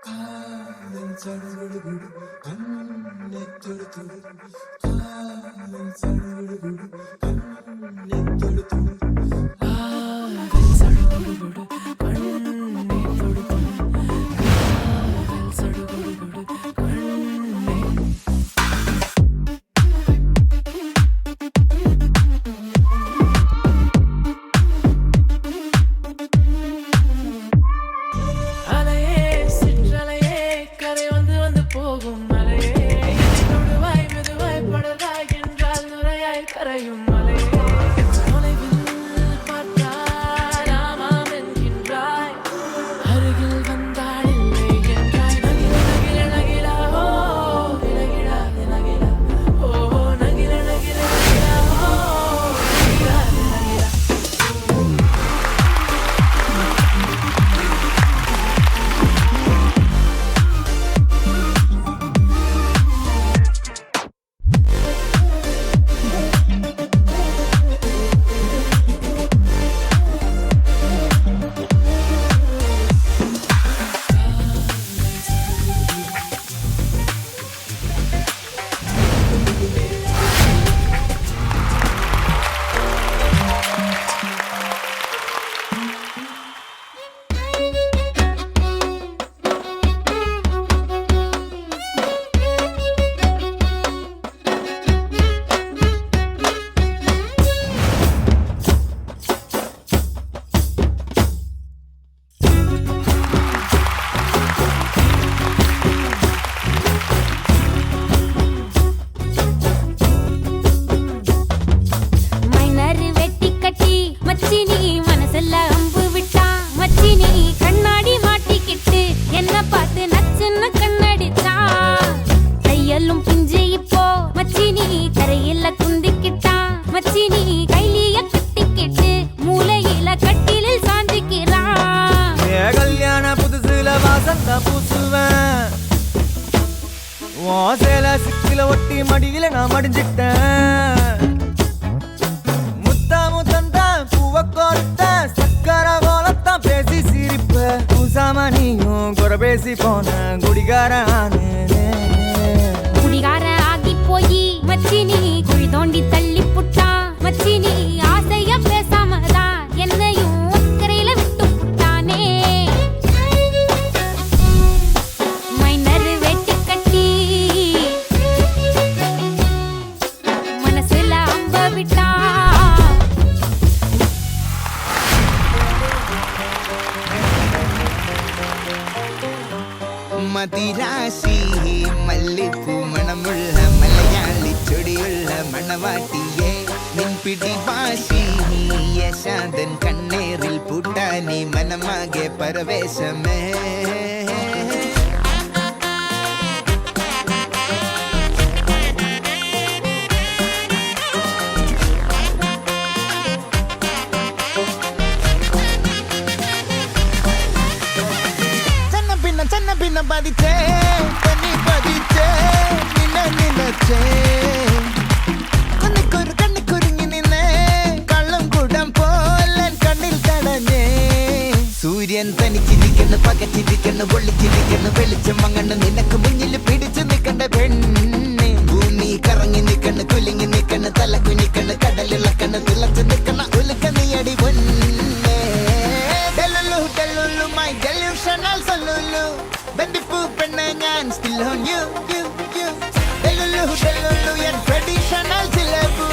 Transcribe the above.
കാലൻ ചടുകുടുകുടു കണ്ണെ തൊടു തൊടു കാലൻ ചടുകുടുകുടു കണ്ണെ തൊടു തൊടു കാലൻ ചടുകുടുകുടു കണ്ണെ തൊടു തൊടു കാലൻ ചടുകുടുകുടു കണ്ണെ அலையே சிற்றலையே கரை வந்து வந்து போகும் மலையே தொடுவாய் மெதுவாய் படலாய் என்றால் நுரையாய் கரையும் மலையே தொலைவில் பார்த்தால் ஆமாம் என்கின்றாய் அருகில் வந்தால் இல்லை என்றாய் நகில நகில நகிலா ஓ நகிலா நகிலா ஓ நகில நகில நகிலா ஓ நகிலா நகிலா மைனரு வெட்டி கட்டி மச்சினி மனசுல அம்பு விட்டா மச்சினி கண்ணாடி மாட்டிக்கிட்டு என்ன பார்த்து நச்சுன்னு கண்ணடிச்சா கையெல்லும் பிஞ்சு இப்போ மச்சினி கரையில குந்திக்கிட்டா மச்சினி கைலிய கட்டிக்கிட்டு மூலையில கட்டிலில் சாஞ்சிக்கிறான் கல்யாண புதுசுல வாசந்த பூசுவேன் உன் சேல சிக்கில ஒட்டி மடியில நான் மடிஞ்சிட்டேன் முத்தாமு தந்த பூவ கொடுத்த சக்கர கோலத்தான் பேசி சிரிப்ப பூசாம நீயும் குறை பேசி போன குடிகாரானே குடிகார ஆகி போய் மச்சினி குழி தோண்டி தள்ளி புட்டா மச்சினி ஆசைய பேசாமதான் என்னையும் அக்கறையில விட்டு புட்டானே மைனரு வெட்டி கட்டி மனசுல அம்ப விட்டா மதிராசி மல்லிப்பூ மணமுள்ள மலையாளி செடியுள்ள மணவாட்டியே நின் பிடி வாசி யசாந்தன் கண்ணேரில் பூட்டானி மனமாக பரவேசமே சின்ன பின்ன பதிச்சே தண்ணி பதிச்சே நினைச்சே கண்ணு குறுங்கி நின்னே கள்ளம் கூடம் போல கண்ணில் தடഞ്ഞേ സൂര്യൻ തനിച്ചിരിക്കുന്നു പകച്ചിരിക്കുന്നു ഒളിച്ചിരിക്കുന്നു വെളിച്ചം മങ്ങണ് നിനക്ക് മുന്നിൽ പിടിച്ചു നിൽക്കണ്ട പെണ്ണെ ഭൂമി കറങ്ങി നിൽക്കണ് കുലുങ്ങി നിൽക്കണ് തല കുനിക്കണ് കടലിളക്കണ് തിളച്ചു നിൽക്കണ ഉലുക്ക നീയടി പൊന്നെ ഡെല്ലുള്ളു മൈ ഡെല്യൂഷണൽ സൊല്ലുള്ളു ബന്ദിപ്പൂ പെണ്ണെ ഞാൻ still on you ഡെല്ലുള്ളു എൻ ട്രഡീഷണൽ ചിലബു